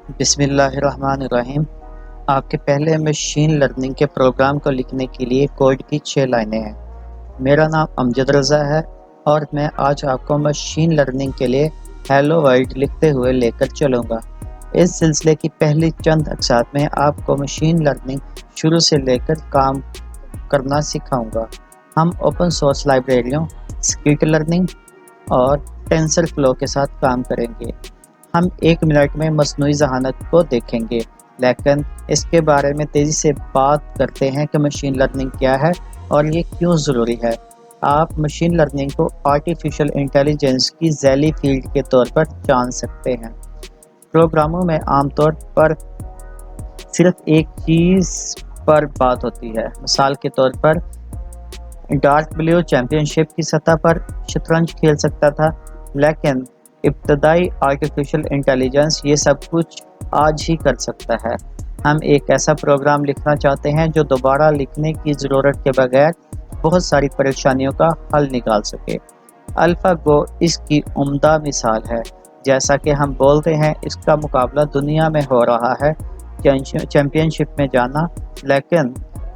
بسم اللہ الرحمن الرحیم۔ آپ کے پہلے مشین لرننگ کے پروگرام کو لکھنے کے لیے کوڈ کی 6 لائنیں ہیں۔ میرا نام امجد رضا ہے اور میں آج آپ کو مشین لرننگ کے لیے ہیلو ورلڈ لکھتے ہوئے لے کر چلوں گا۔ اس سلسلے کی پہلی چند اقساط میں آپ کو مشین لرننگ شروع سے لے کر کام کرنا سکھاؤں گا۔ ہم اوپن سورس لائبریریوں، اسکٹ لرننگ اور ٹینسر فلو کے ساتھ کام کریں گے۔ ہم 1 منٹ میں مصنوعی ذہانت کو دیکھیں گے، لیکن اس کے بارے میں تیزی سے بات کرتے ہیں کہ مشین لرننگ کیا ہے اور یہ کیوں ضروری ہے۔ آپ مشین لرننگ کو آرٹیفیشل انٹیلیجنس کی ذیلی فیلڈ کے طور پر جان سکتے ہیں۔ پروگراموں میں عام طور پر صرف ایک چیز پر بات ہوتی ہے۔ مثال کے طور پر ڈارک بلیو چیمپئن شپ کی سطح پر شطرنج کھیل سکتا تھا، لیکن ابتدائی آرٹیفیشل انٹیلیجنس یہ سب کچھ آج ہی کر سکتا ہے۔ ہم ایک ایسا پروگرام لکھنا چاہتے ہیں جو دوبارہ لکھنے کی ضرورت کے بغیر بہت ساری پریشانیوں کا حل نکال سکے۔ الفا گو اس کی عمدہ مثال ہے۔ جیسا کہ ہم بولتے ہیں، اس کا مقابلہ دنیا میں ہو رہا ہے چیمپئن شپ میں جانا، لیکن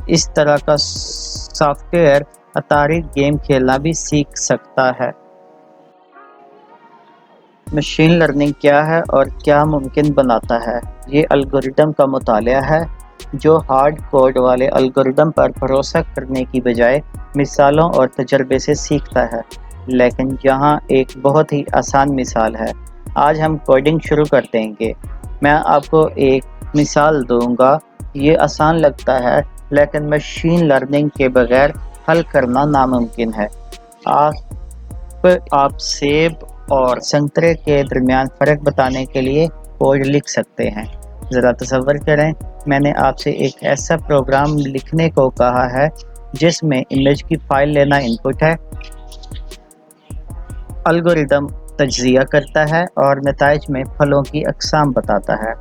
اس طرح کا سافٹ ویئر اتاری گیم کھیلنا بھی سیکھ سکتا ہے۔ مشین لرننگ کیا ہے اور کیا ممکن بناتا ہے؟ یہ الگوریدم کا مطالعہ ہے جو ہارڈ کوڈ والے الگوریدم پر بھروسہ کرنے کی بجائے مثالوں اور تجربے سے سیکھتا ہے۔ لیکن یہاں ایک بہت ہی آسان مثال ہے۔ آج ہم کوڈنگ شروع کر دیں گے۔ میں آپ کو ایک مثال دوں گا۔ یہ آسان لگتا ہے، لیکن مشین لرننگ کے بغیر حل کرنا ناممکن ہے۔ آپ سیب اور سنترے کے درمیان فرق بتانے کے لیے کوڈ لکھ سکتے ہیں۔ ذرا تصور کریں، میں نے آپ سے ایک ایسا پروگرام لکھنے کو کہا ہے جس میں امیج کی فائل لینا ان پٹ ہے، الگوریدم تجزیہ کرتا ہے اور نتائج میں پھلوں کی اقسام بتاتا ہے۔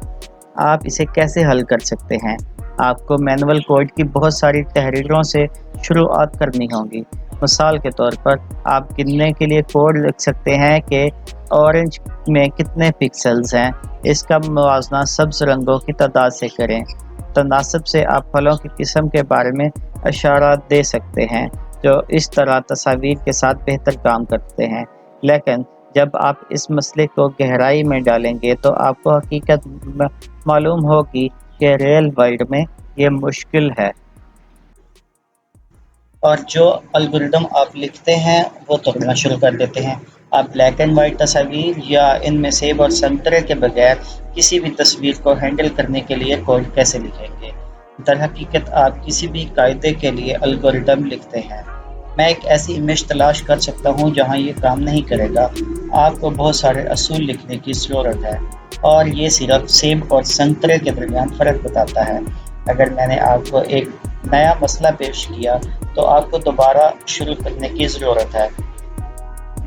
آپ اسے کیسے حل کر سکتے ہیں؟ آپ کو مینول کوڈ کی بہت ساری تحریروں سے شروعات کرنی ہوگی۔ مثال کے طور پر، آپ گننے کے لیے کوڈ لکھ سکتے ہیں کہ اورنج میں کتنے پکسلز ہیں۔ اس کا موازنہ سبز رنگوں کی تعداد سے کریں۔ تناسب سے آپ پھلوں کی قسم کے بارے میں اشارات دے سکتے ہیں، جو اس طرح تصاویر کے ساتھ بہتر کام کرتے ہیں۔ لیکن جب آپ اس مسئلے کو گہرائی میں ڈالیں گے تو آپ کو حقیقت معلوم ہوگی کہ ریئل ورلڈ میں یہ مشکل ہے۔ اور جو الگوریدم آپ لکھتے ہیں وہ توڑنا شروع کر دیتے ہیں۔ آپ بلیک اینڈ وائٹ تصاویر یا ان میں سیب اور سنترے کے بغیر کسی بھی تصویر کو ہینڈل کرنے کے لیے کوڈ کیسے لکھیں گے؟ در حقیقت آپ کسی بھی قاعدے کے لیے الگوریدم لکھتے ہیں۔ میں ایک ایسی امیج تلاش کر سکتا ہوں جہاں یہ کام نہیں کرے گا۔ آپ کو بہت سارے اصول لکھنے کی ضرورت ہے، اور یہ صرف سیب اور سنترے کے درمیان فرق بتاتا ہے۔ اگر میں نے آپ کو ایک نیا مسئلہ پیش کیا تو آپ کو دوبارہ شروع کرنے کی ضرورت ہے۔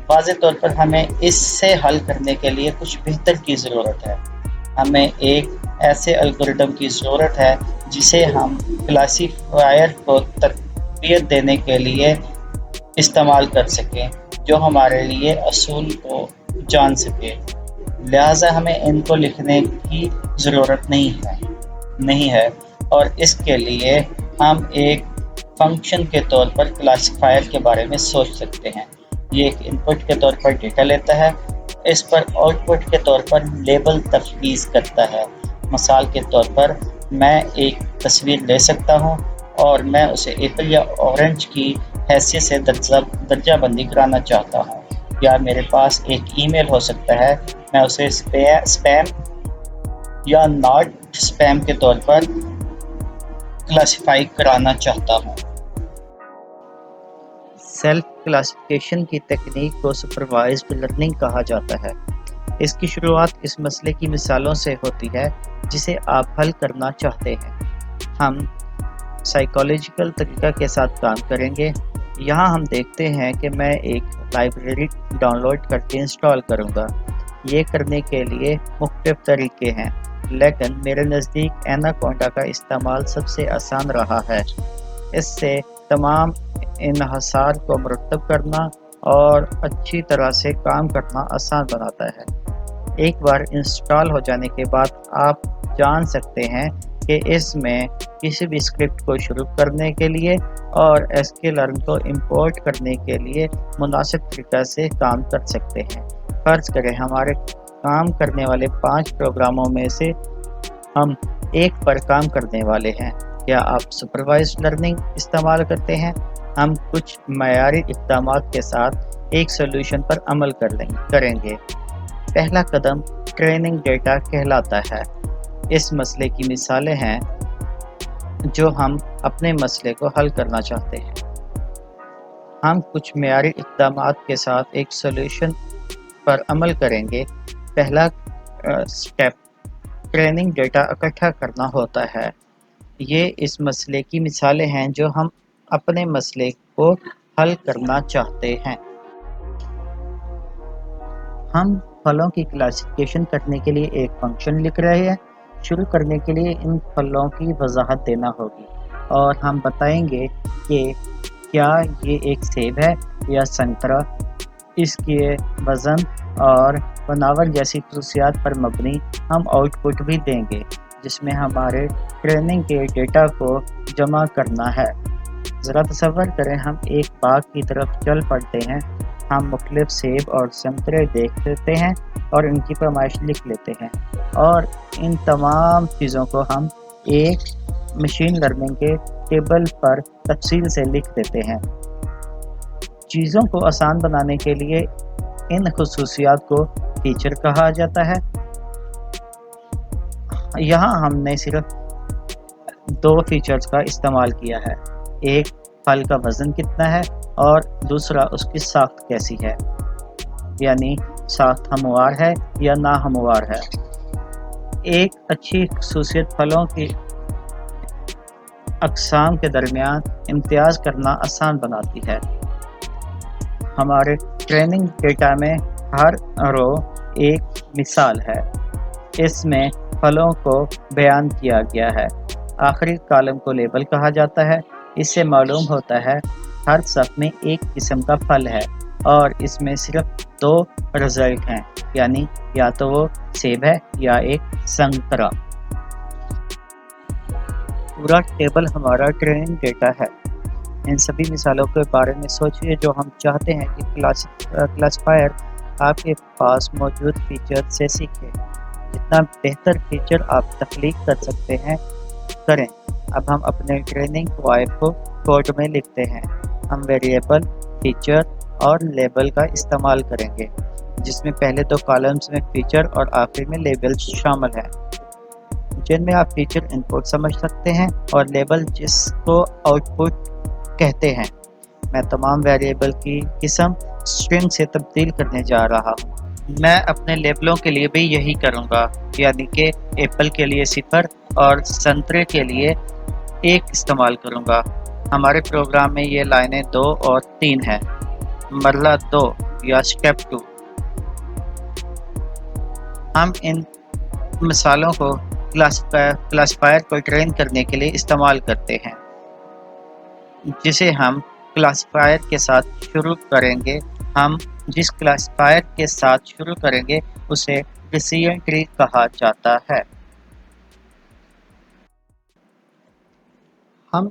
واضح طور پر ہمیں اس سے حل کرنے کے لیے کچھ بہتر کی ضرورت ہے۔ ہمیں ایک ایسے الگوریدم کی ضرورت ہے جسے ہم کلاسیفائر کو تربیت دینے کے لیے استعمال کر سکیں، جو ہمارے لیے اصول کو جان سکے۔ لہٰذا ہمیں ان کو لکھنے کی ضرورت نہیں ہے، اور اس کے لیے ہم ایک فنکشن کے طور پر کلاسیفائر کے بارے میں سوچ سکتے ہیں۔ یہ ایک ان پٹ کے طور پر ڈیٹا لیتا ہے، اس پر آؤٹ پٹ کے طور پر لیبل تفویض کرتا ہے۔ مثال کے طور پر، میں ایک تصویر لے سکتا ہوں اور میں اسے ایپل یا اورنج کی حیثیت سے درجہ بندی کرانا چاہتا ہوں، یا میرے پاس ایک ای میل ہو سکتا ہے، میں اسے اسپیم یا ناٹ اسپیم کے طور پر کلاسیفائی کرانا چاہتا ہوں۔ سیلف کلاسیفیکیشن کی تکنیک کو سپروائزڈ لرننگ کہا جاتا ہے۔ اس کی شروعات اس مسئلے کی مثالوں سے ہوتی ہے جسے آپ حل کرنا چاہتے ہیں۔ ہم سائیکالوجیکل طریقہ کے ساتھ کام کریں گے۔ یہاں ہم دیکھتے ہیں کہ میں ایک لائبریری ڈاؤن لوڈ کر کے انسٹال کروں گا۔ یہ کرنے کے لیے مختلف طریقے ہیں، لیکن میرے نزدیک ایناکونڈا کا استعمال سب سے آسان رہا ہے۔ اس سے تمام انحصار کو مرتب کرنا اور اچھی طرح سے کام کرنا آسان بناتا ہے۔ ایک بار انسٹال ہو جانے کے بعد آپ جان سکتے ہیں کہ اس میں کسی بھی اسکرپٹ کو شروع کرنے کے لیے اور SQLearn کو امپورٹ کرنے کے لیے مناسب طریقہ سے کام کر سکتے ہیں۔ فرض کریں ہمارے کام کرنے والے 5 پروگراموں میں سے ہم ایک پر کام کرنے والے ہیں۔ کیا آپ سپروائزڈ لرننگ استعمال کرتے ہیں؟ ہم کچھ معیاری اقدامات کے ساتھ ایک سولوشن پر عمل کریں گے۔ پہلا قدم ٹریننگ ڈیٹا کہلاتا ہے۔ اس مسئلے کی مثالیں ہیں جو ہم اپنے مسئلے کو حل کرنا چاہتے ہیں۔ ہم کچھ معیاری اقدامات کے ساتھ ایک سولوشن پر عمل کریں گے۔ پہلا سٹیپ ٹریننگ ڈیٹا اکٹھا کرنا ہوتا ہے۔ یہ اس مسئلے کی مثالیں ہیں جو ہم اپنے مسئلے کو حل کرنا چاہتے ہیں۔ ہم پھلوں کی کلاسیفیکیشن کرنے کے لیے ایک فنکشن لکھ رہے ہیں۔ شروع کرنے کے لیے ان پھلوں کی وضاحت دینا ہوگی اور ہم بتائیں گے کہ کیا یہ ایک سیب ہے یا سنترا۔ اس کے وزن اور بناوٹ جیسی خصوصیات پر مبنی ہم آؤٹ پٹ بھی دیں گے جس میں ہمارے ٹریننگ کے ڈیٹا کو جمع کرنا ہے۔ ذرا تصور کریں ہم ایک باغ کی طرف چل پڑتے ہیں۔ ہم مختلف سیب اور سنترے دیکھ لیتے ہیں اور ان کی پیمائش لکھ لیتے ہیں اور ان تمام چیزوں کو ہم ایک مشین لرننگ کے ٹیبل پر تفصیل سے لکھ دیتے ہیں۔ چیزوں کو آسان بنانے کے لیے ان خصوصیات کو فیچر کہا جاتا ہے۔ یہاں ہم نے صرف 2 فیچرز کا استعمال کیا ہے، ایک پھل کا وزن کتنا ہے اور دوسرا اس کی ساخت کیسی ہے، یعنی ساخت ہموار ہے یا ناہموار ہے۔ ایک اچھی خصوصیت پھلوں کی اقسام کے درمیان امتیاز کرنا آسان بناتی ہے۔ ہمارے ٹریننگ ڈیٹا میں ہر رو ایک مثال ہے۔ اس میں پھلوں کو بیان کیا گیا ہے۔ آخری کالم کو لیبل کہا جاتا ہے۔ اس سے معلوم ہوتا ہے ہر صف میں ایک قسم کا پھل ہے اور اس میں صرف 2 رزلٹ ہیں، یعنی یا تو وہ سیب ہے یا ایک سنترا۔ پورا ٹیبل ہمارا ٹریننگ ڈیٹا ہے۔ ان سبھی مثالوں کے بارے میں سوچئے جو ہم چاہتے ہیں کہ کلاسیفائر آپ کے پاس موجود فیچر سے سیکھے۔ جتنا بہتر فیچر آپ تخلیق کر سکتے ہیں کریں۔ اب ہم اپنے ٹریننگ فوائد کو کوڈ میں لکھتے ہیں۔ ہم ویریبل، فیچر اور لیبل کا استعمال کریں گے جس میں پہلے 2 کالمز میں فیچر اور آخر میں لیبل شامل ہیں، جن میں آپ فیچر ان پٹ سمجھ سکتے ہیں اور لیبل جس کو آؤٹ پٹ کہتے ہیں۔ میں تمام ویریبل کی قسم اسٹرنگ سے تبدیل کرنے جا رہا ہوں۔ میں اپنے لیبلوں کے لیے بھی یہی کروں گا، یعنی کہ ایپل کے لیے 0 اور سنترے کے لیے 1 استعمال کروں گا۔ ہمارے پروگرام میں یہ لائنیں 2 اور 3 ہیں۔ مرحلہ 2 یا سٹیپ 2 ہم ان مثالوں کو کلاسیفائر کو ٹرین کرنے کے لیے استعمال کرتے ہیں، جسے ہم کلاسیفائر کے ساتھ شروع کریں گے۔ ہم جس کلاسیفائر کے ساتھ شروع کریں گے اسے ڈیسیژن ٹری کہا جاتا ہے۔ ہم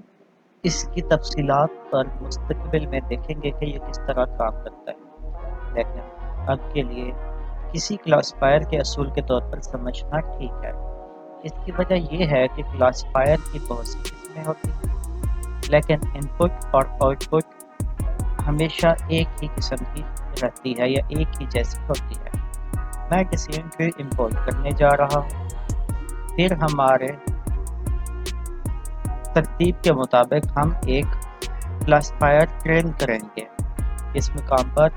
اس کی تفصیلات پر مستقبل میں دیکھیں گے کہ یہ کس طرح کام کرتا ہے، لیکن اب کے لیے کسی کلاسیفائر کے اصول کے طور پر سمجھنا ٹھیک ہے۔ اس کی وجہ یہ ہے کہ کلاسیفائر کی بہت سی قسمیں ہوتی ہیں، لیکن ان پٹ اور آؤٹ پٹ ہمیشہ ایک ہی قسم کی رہتی ہے یا ایک ہی جیسی ہوتی ہے۔ میں ڈیسیژن ٹری امپورٹ کرنے جا رہا ہوں، پھر ہمارے ترتیب کے مطابق ہم ایک کلاسیفائر ٹرین کریں گے۔ اس مقام پر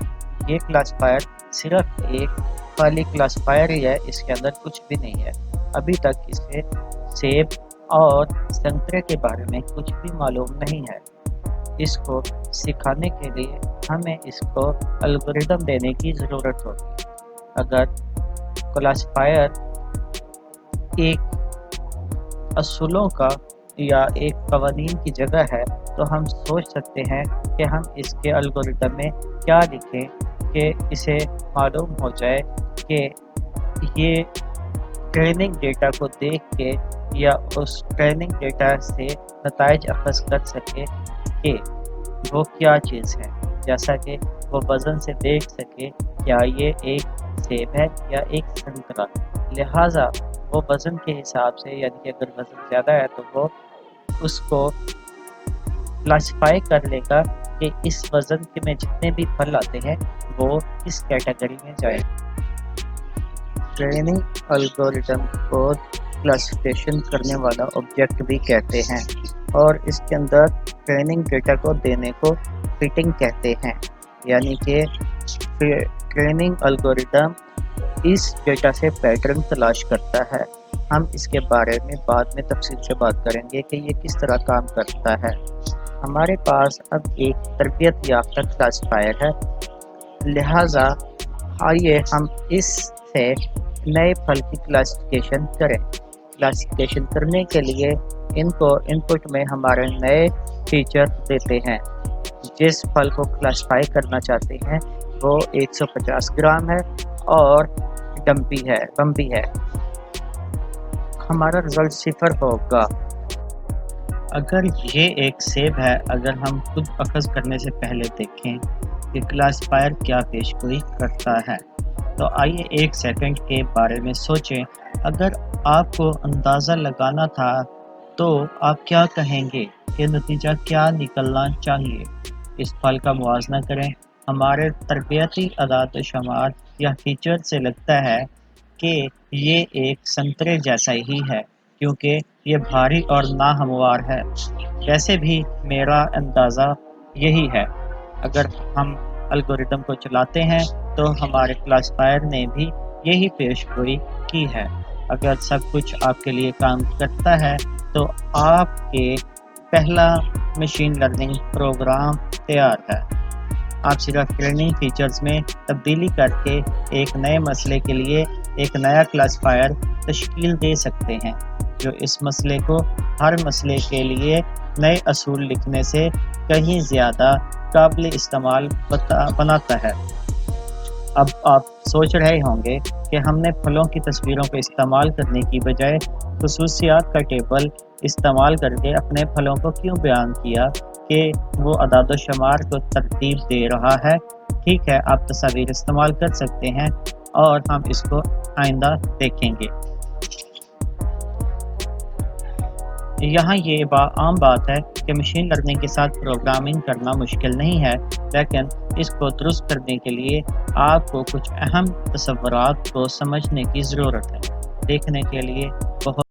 یہ کلاسیفائر صرف ایک خالی کلاسیفائر ہی ہے، اس کے اندر کچھ بھی نہیں ہے۔ ابھی تک اسے سیب اور سنترے کے بارے میں کچھ بھی معلوم نہیں ہے۔ اس کو سکھانے کے لیے ہمیں اس کو الگوریدم دینے کی ضرورت ہوگی۔ اگر کلاسیفائر ایک اصولوں کا یا ایک قوانین کی جگہ ہے تو ہم سوچ سکتے ہیں کہ ہم اس کے الگوریدم میں کیا لکھیں کہ اسے معلوم ہو جائے کہ یہ ٹریننگ ڈیٹا کو دیکھ کے یا اس ٹریننگ ڈیٹا سے نتائج اخذ کر سکے کہ وہ کیا چیز ہے، جیسا کہ وہ وزن سے دیکھ سکے کیا یہ ایک سیب ہے یا ایک سنترا۔ لہٰذا وہ وزن کے حساب سے، یعنی کہ اگر وزن زیادہ ہے تو وہ اس کو کلاسیفائی کر لے گا کہ اس وزن میں جتنے بھی پھل آتے ہیں وہ کس کیٹیگری میں جائیں۔ ٹریننگ الگورتھم کو کلاسیفیکیشن کرنے والا آبجیکٹ بھی کہتے ہیں، اور اس کے اندر ٹریننگ ڈیٹا کو دینے کو فٹنگ کہتے ہیں، یعنی کہ ٹریننگ الگورتھم اس ڈیٹا سے پیٹرن تلاش کرتا ہے۔ ہم اس کے بارے میں بعد میں تفصیل سے بات کریں گے کہ یہ کس طرح کام کرتا ہے۔ ہمارے پاس اب ایک تربیت یافتہ کلاسیفائر ہے، لہٰذا آئیے ہم اس سے نئے پھل کی کلاسیفیکیشن کریں۔ کلاسیفیکیشن کرنے کے لیے ان کو ان پٹ میں ہمارے نئے فیچر دیتے ہیں۔ جس پھل کو کلاسیفائی کرنا چاہتے ہیں وہ 150 گرام ہے اور بمبی ہے۔ ہمارا رزلٹ 0 ہوگا۔ اگر یہ ایک سیب ہے، اگر ہم خود اخذ کرنے سے پہلے دیکھیں کہ کلاسیفائر کیا پیشگوئی کرتا ہے، تو آئیے 1 سیکنڈ کے بارے میں سوچیں۔ اگر آپ کو اندازہ لگانا تھا تو آپ کیا کہیں گے کہ نتیجہ کیا نکلنا چاہیے؟ اس پھل کا موازنہ کریں۔ ہمارے تربیتی اعداد و شمار یا فیچر سے لگتا ہے کہ یہ ایک سنترے جیسا ہی ہے، کیونکہ یہ بھاری اور ناہموار ہے۔ ویسے بھی میرا اندازہ یہی ہے۔ اگر ہم الگورتھم کو چلاتے ہیں تو ہمارے کلاسیفائر نے بھی یہی پیش گوئی کی ہے۔ اگر سب کچھ آپ کے لیے کام کرتا ہے تو آپ کے پہلا مشین لرننگ پروگرام تیار ہے۔ آپ صرف ٹریننگ فیچرز میں تبدیلی کر کے ایک نئے مسئلے کے لیے ایک نیا کلاسیفائر تشکیل دے سکتے ہیں، جو اس مسئلے کو ہر مسئلے کے لیے نئے اصول لکھنے سے کہیں زیادہ قابل استعمال بناتا ہے۔ اب آپ سوچ رہے ہوں گے کہ ہم نے پھلوں کی تصویروں کو استعمال کرنے کی بجائے خصوصیات کا ٹیبل استعمال کر کے اپنے پھلوں کو کیوں بیان کیا کہ وہ اعداد و شمار کو ترتیب دے رہا ہے۔ ٹھیک ہے، آپ تصاویر استعمال کر سکتے ہیں اور ہم اس کو آئندہ دیکھیں گے۔ یہاں یہ عام بات ہے کہ مشین لرننگ کے ساتھ پروگرامنگ کرنا مشکل نہیں ہے، لیکن اس کو درست کرنے کے لیے آپ کو کچھ اہم تصورات کو سمجھنے کی ضرورت ہے۔ دیکھنے کے لیے بہت